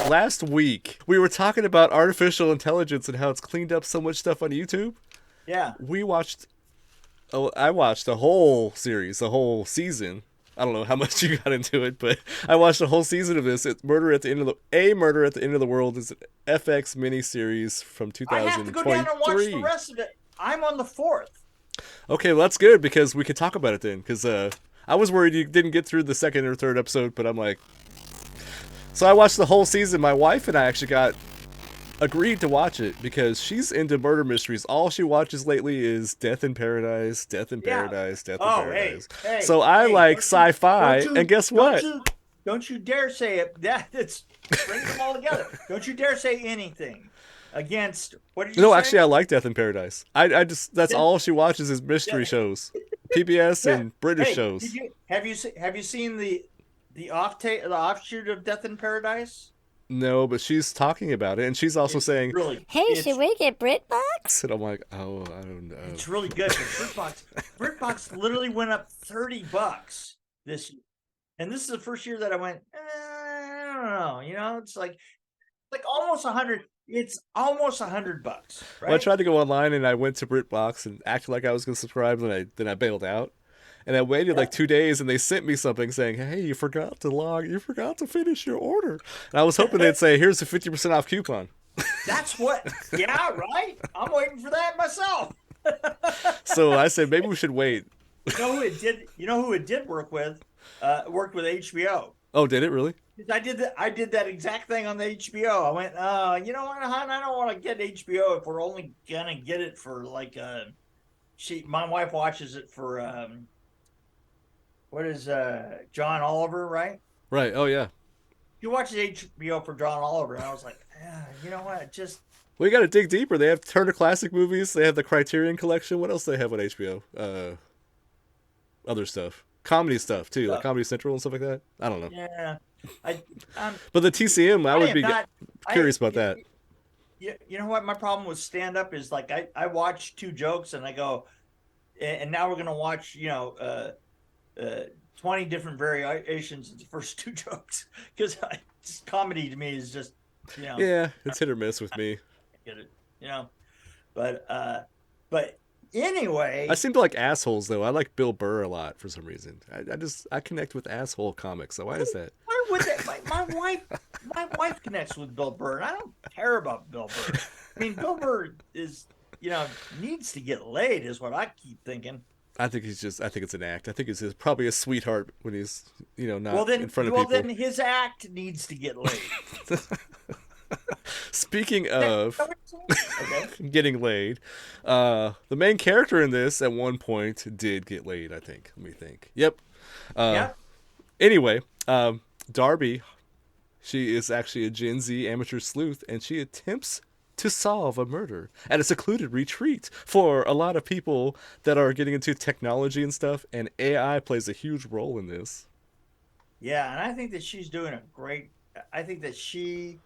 last week we were talking about artificial intelligence and how it's cleaned up so much stuff on YouTube. Yeah. We watched. Oh, I watched the whole series, the whole season. I don't know how much you got into it, but I watched the whole season of this. It's Murder at the End of Murder at the End of the World is an FX miniseries from I have to go down and watch the 2023. rest of it. I'm on the fourth. Okay, well that's good because we could talk about it then. Because I was worried you didn't get through the second or third episode, but I'm like, so I watched the whole season. My wife and I actually got agreed to watch it because she's into murder mysteries. All she watches lately is Death in Paradise, Death in Yeah. Paradise, Death in Oh, Paradise. hey, So I hey, like don't sci-fi, you- and guess what? Don't you dare say it. It's bring them all together. Don't you dare say anything against. What did you No, say? actually, I like Death in Paradise. I just that's Yeah. all she watches is mystery Yeah. shows, PBS Yeah. and British Hey, shows. have you seen the offshoot of Death in Paradise? No, but she's talking about it, and she's also saying, Really, Hey, it's, should we get BritBox? and I'm like, oh, I don't know. it's really good. BritBox literally went up $30 this year, and this is the first year that I went. I don't know. You know, it's like almost 100. It's almost $100, right? Well, I tried to go online, and I went to BritBox and acted like I was going to subscribe, and then I bailed out. And I waited like 2 days, and they sent me something saying, "Hey, you forgot to finish your order." And I was hoping they'd say, "Here's a 50% off coupon." That's what. Yeah, right. I'm waiting for that myself. So I said, maybe we should wait. You know who it did? You know who it did work with? Worked with HBO. Oh, did it really? I did that exact thing on the HBO. I went, you know what, hon? I don't want to get HBO if we're only gonna get it for like my wife watches it for what is John Oliver, right? Right. Oh yeah. She watches HBO for John Oliver, and I was like, you know what? Just We got to dig deeper. They have Turner Classic Movies. They have the Criterion Collection. What else do they have on HBO? Other stuff, comedy stuff too, like Comedy Central and stuff like that. I don't know. yeah. But the TCM, I would am be not- curious about that. You know what? My problem with stand up is like I watch two jokes and I go, and now we're gonna watch 20 different variations of the first two jokes because comedy to me is just Yeah, it's hit or miss with me. get it but anyway, I seem to like assholes though. I like Bill Burr a lot for some reason. I connect with asshole comics. So why is that? why would that my wife connects with Bill Burr and I don't care about Bill Burr. I mean, Bill Burr is needs to get laid is what I keep thinking. I think it's an act. I think he's probably a sweetheart when he's not in front of well, people. then his act needs to get laid. Speaking of Okay. getting laid, the main character in this at one point did get laid, I think. Let me think. Yep. Yeah. Anyway, Darby, she is actually a Gen Z amateur sleuth, and she attempts to solve a murder at a secluded retreat for a lot of people that are getting into technology and stuff, and AI plays a huge role in this. Yeah, and I think that she's doing I think that she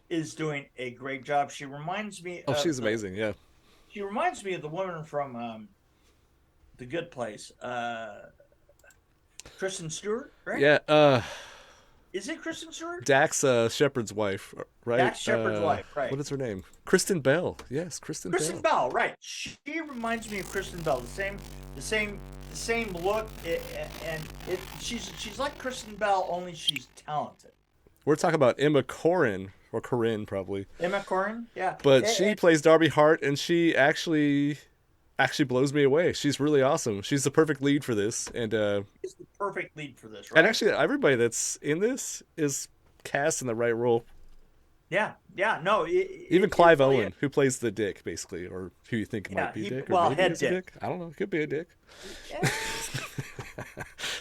is doing a great job. She reminds me Oh, of she's amazing, yeah. She reminds me of the woman from The Good Place. Kristen Stewart, right? Yeah, Is it Kristen Stewart? Dax Shepard's wife, right? Dax Shepard's wife, right. What is her name? Kristen Bell. Yes, Kristen Bell, right. She reminds me of Kristen Bell. The same look, she's like Kristen Bell, only she's talented. We're talking about Emma Corrin, or Corinne probably. Emma Corrin, yeah. But she plays Darby Hart, and she actually blows me away. She's really awesome. She's the perfect lead for this, and She's the perfect lead for this, right? and actually everybody that's in this is cast in the right role. Yeah, no. Even Clive Owen, who plays the dick, basically, or who you think might be a dick, or maybe head is a dick. dick. I don't know. It could be a dick. Yeah.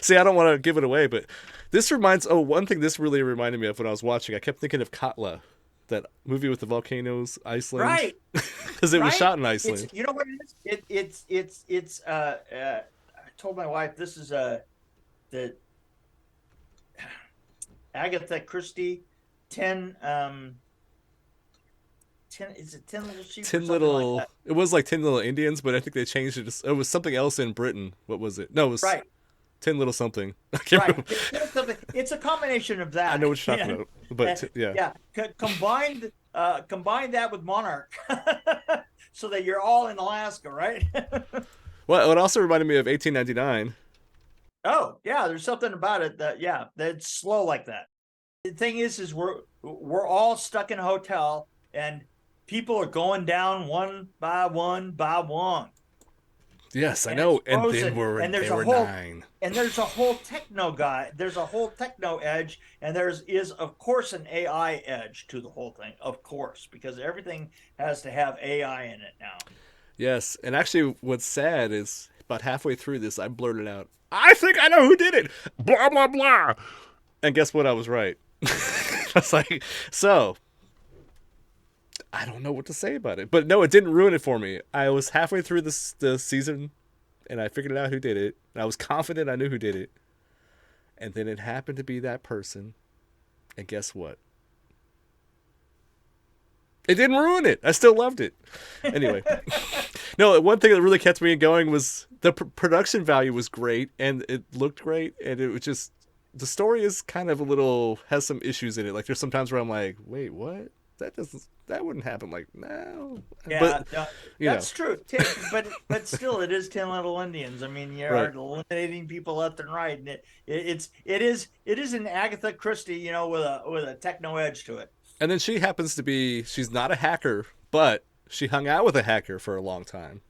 See, I don't want to give it away, but this reminds. Oh, one thing this really reminded me of when I was watching. I kept thinking of Katla, that movie with the volcanoes, Iceland, Right? Because it was shot in Iceland. You know what it is? It's. I told my wife this is the Agatha Christie 10 is it 10 little sheep? 10 little. Like it was like 10 little Indians, but I think they changed it. It was something else in Britain. What was it? No, it was right. 10 little something. I can't remember. It's a combination of that. I know what you're talking about. But yeah. Yeah, combine that with Monarch, so that you're all in Alaska, right? Well, it also reminded me of 1899. Oh yeah, there's something about it that that's slow like that. The thing is we're all stuck in a hotel and people are going down one by one, Yes, I and it's know. And then frozen, and they there's a were whole 9. techno guy. There's a whole techno edge, and there's is of course an AI edge to the whole thing, of course, because everything has to have AI in it now. Yes, and actually, what's sad is about halfway through this, I blurted out, "I think I know who did it." Blah blah blah. And guess what? I was right. I was like, so I don't know what to say about it, but no, it didn't ruin it for me. I was halfway through the season, and I figured out who did it. And I was confident I knew who did it, and then it happened to be that person. And guess what? It didn't ruin it. I still loved it. Anyway, no, one thing that really kept me going was the production value was great, and it looked great, and it was just the story is kind of a little has some issues in it. Like there's some times where I'm like, wait, what? That wouldn't happen. Like no, Yeah, but that's true. But still, it is 10 little Indians. I mean, you're right. eliminating people left and right, and it is an Agatha Christie, with a techno edge to it. And then she happens to be she's not a hacker, but she hung out with a hacker for a long time,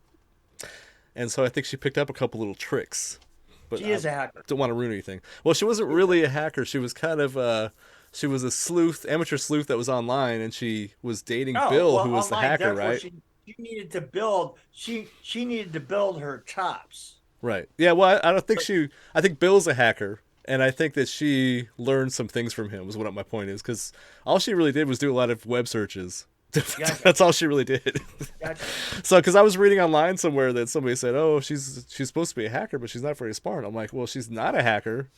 and so I think she picked up a couple little tricks. But She is a hacker. Don't want to ruin anything. Well, she wasn't really a hacker. She was kind of she was a sleuth, amateur sleuth that was online, and she was dating Bill, who was the hacker, right? She needed to build. She needed to build her chops. Right. Yeah. Well, I don't think she. I think Bill's a hacker, and I think that she learned some things from him. Was what my point is, because all she really did was do a lot of web searches. Gotcha. That's all she really did. Gotcha. So, because I was reading online somewhere that somebody said, "Oh, she's supposed to be a hacker, but she's not very smart." I'm like, "Well, she's not a hacker,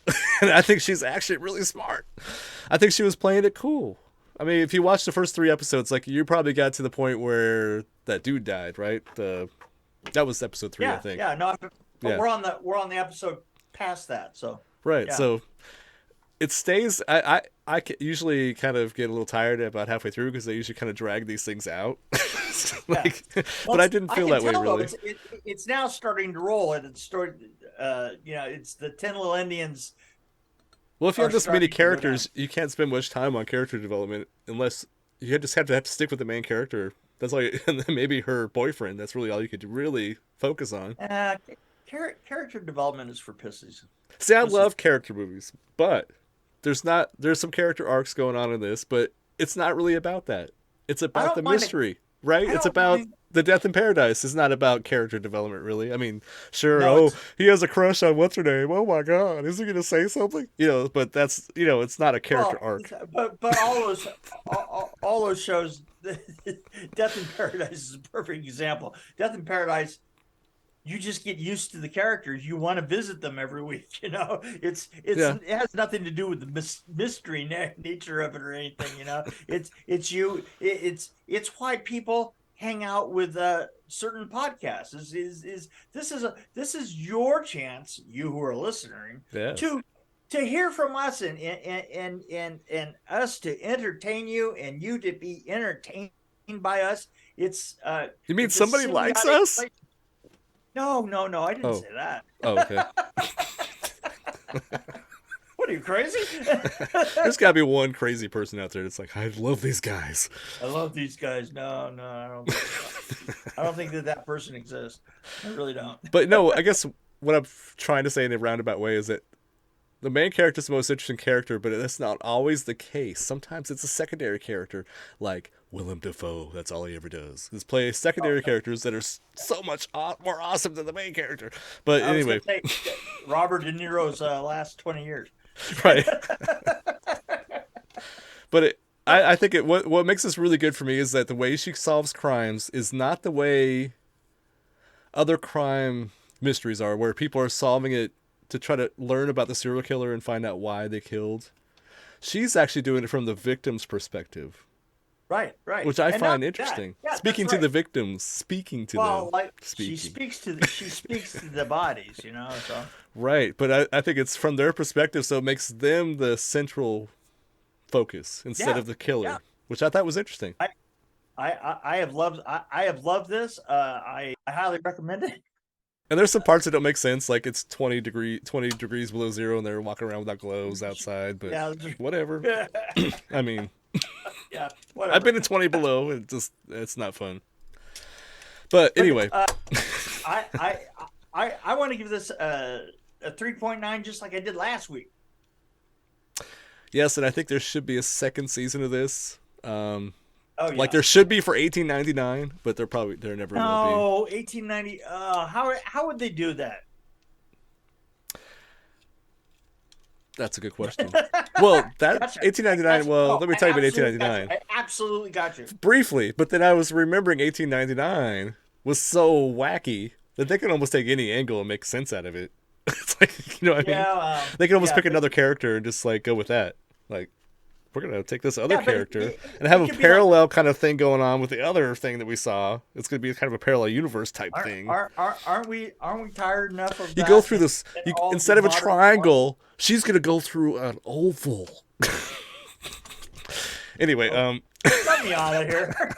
and I think she's actually really smart. I think she was playing it cool. I mean, if you watch the first 3 episodes, like you probably got to the point where that dude died, right? That was episode 3, I think. Yeah, no, but yeah. We're on the episode past that, so right. Yeah. So it stays. I usually kind of get a little tired about halfway through because they usually kind of drag these things out. Like, well, but I didn't feel that way really. It's now starting to roll, and it's started. It's the 10 little Indians. Well, if you have this many characters, you can't spend much time on character development unless you just have to stick with the main character. That's all, and then maybe her boyfriend. That's really all you could really focus on. Character development is for pussies. See, I love character movies, but there's some character arcs going on in this, but it's not really about that. It's about the mystery, right? It's about the death in paradise. It's not about character development, really. I mean, sure. No, he has a crush on what's her name. Oh my God, is he going to say something? But that's it's not a character arc. But all those shows, Death in Paradise is a perfect example. Death in Paradise. You just get used to the characters. You want to visit them every week. It has nothing to do with the mystery nature of it or anything. It's why people hang out with certain podcasts. This is your chance, you who are listening, yes. to hear from us and us to entertain you and you to be entertained by us. It's you mean somebody likes us? No, I didn't say that. Oh, okay. What are you, crazy? There's got to be one crazy person out there that's like, I love these guys. I love these guys. No, I don't think that person exists. I really don't. But no, I guess what I'm trying to say in a roundabout way is that the main character is the most interesting character, but that's not always the case. Sometimes it's a secondary character, like Willem Dafoe. That's all he ever does is play secondary characters that are so much more awesome than the main character. But anyway, Robert De Niro's last 20 years. Right. But I think what makes this really good for me is that the way she solves crimes is not the way other crime mysteries are, where people are solving it to try to learn about the serial killer and find out why they killed. She's actually doing it from the victim's perspective. Right. Which I find interesting. Yeah, speaking to the victims, speaking to them. She speaks to the bodies, So. Right, but I think it's from their perspective, so it makes them the central focus instead Yeah, of the killer, yeah. which I thought was interesting. I have loved I have loved this. I highly recommend it. And there's some parts that don't make sense, like it's 20 degrees below zero, and they're walking around without gloves outside. But Yeah, whatever. I mean, yeah, I've been whatever. in 20 below, and it's not fun. But anyway, I I I want to give this a 3.9, just like I did last week. yes, and I think there should be a second season of this. Oh Like yeah. there should be for 1899, but there never will No, 1890. How would they do that? be. That's a good question. Well, that Gotcha. 1899. Gotcha. Well, No, let me I tell you about absolutely got you. 1899 I absolutely got you. briefly. But then I was remembering 1899 was so wacky that they could almost take any angle and make sense out of it. It's like, you know what I mean? Yeah, They could almost yeah, pick but another character and just like go with that. Like, we're gonna take this other yeah, but character and have it a could be like, parallel kind of thing going on with the other thing that we saw. It's gonna be kind of a parallel universe type thing. aren't we tired enough of You that? go through this. In all the Instead of a modern triangle, she's gonna go through an oval. Anyway, Let me out of here.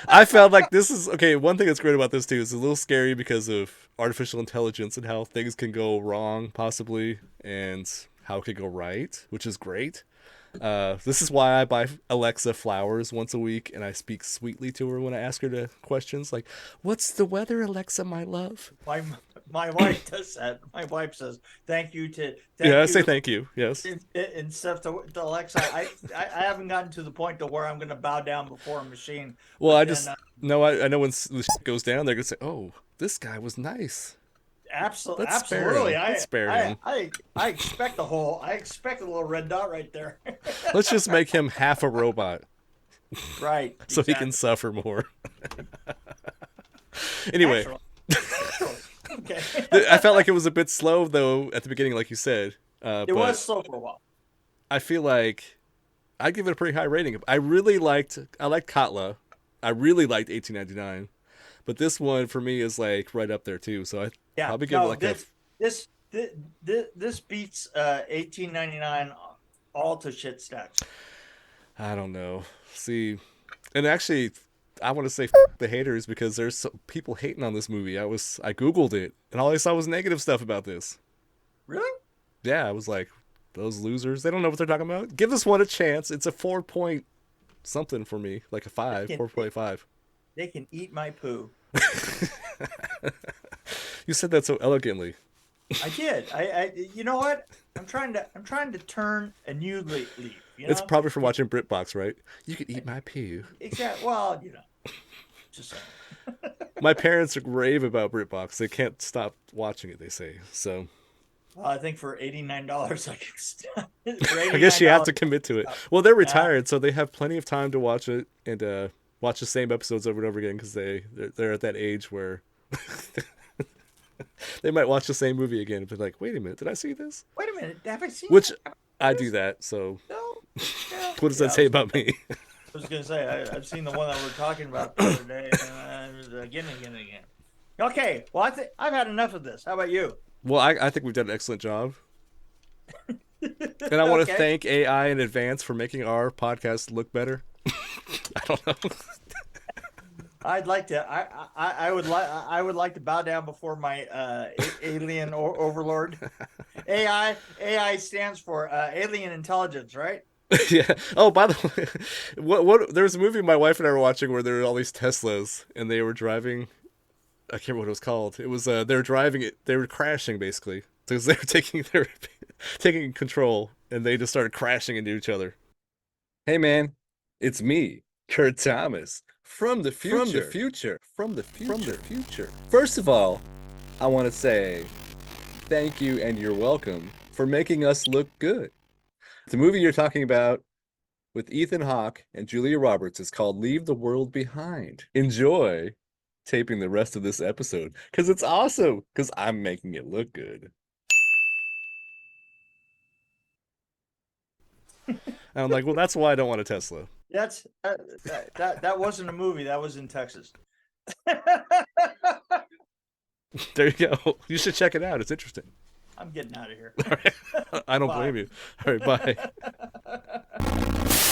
I felt like this is okay. One thing that's great about this too is it's a little scary because of artificial intelligence and how things can go wrong possibly, and how it could go right, which is great. This is why I buy Alexa flowers once a week, and I speak sweetly to her when I ask her to questions like, "What's the weather, Alexa, my love?" My wife does that. My wife says thank you Yeah, I say thank you. Yes. and stuff to Alexa. I haven't gotten to the point to where I'm going to bow down before a machine. Well, But I then, just know I know when the shit goes down, they're gonna say, "Oh, this guy was nice." absolutely, Let's spare absolutely. him. Let's spare him. I expect I expect a little red dot right there. Let's just make him half a robot Right. so he exactly. can suffer more. Anyway, Naturally. Naturally. Okay. I felt like it was a bit slow though at the beginning, like you said. It But was slow for a while. I feel like I give it a pretty high rating. I liked Katla. I really liked 1899, but this one for me is like right up there too. So I Yeah. probably give it No, like this beats 1899 all to shit stacks. I don't know. See, and actually, I want to say the haters because there's people hating on this movie. I googled it and all I saw was negative stuff about this. Really? Yeah, I was like, those losers. They don't know what they're talking about. Give this one a chance. It's a 4 point something for me, like a 5, 4.5. They can eat my poo. You said that so elegantly. I did. You know what? I'm trying to turn a new leaf. You know? It's probably from watching BritBox, right? You could eat my poo. Exactly. Well, you know, just saying. My parents rave about BritBox. They can't stop watching it. They say so. Well, I think for $89, I can stop. I guess you have to commit to it. Well, they're retired, so they have plenty of time to watch it and watch the same episodes over and over again because they're at that age where they might watch the same movie again and be like, "Wait a minute, did I see this?" Wait a minute, have I seen? Which that? I do that. So No. Yeah. what does that say about me? I was gonna say I've seen the one that we're talking about the other day, again and again and again. Okay, well I've had enough of this. How about you? Well, I think we've done an excellent job. And I want to thank AI in advance for making our podcast look better. I don't know. I'd like to. I would like to bow down before my alien overlord. AI stands for alien intelligence, right? Yeah. Oh, by the way, what there was a movie my wife and I were watching where there were all these Teslas and they were driving. I can't remember what it was called. It was they were driving it. They were crashing basically because they were taking control and they just started crashing into each other. Hey man, it's me, Kurt Thomas, from the future. From the future. From the future. From the future. First of all, I want to say thank you and you're welcome for making us look good. The movie you're talking about with Ethan Hawke and Julia Roberts is called Leave the World Behind. Enjoy taping the rest of this episode because it's awesome because I'm making it look good. And I'm like, well, that's why I don't want a Tesla. That's that wasn't a movie. That was in Texas. There you go. You should check it out. It's interesting. I'm getting out of here. All right. I don't blame Bye. you. All right, bye.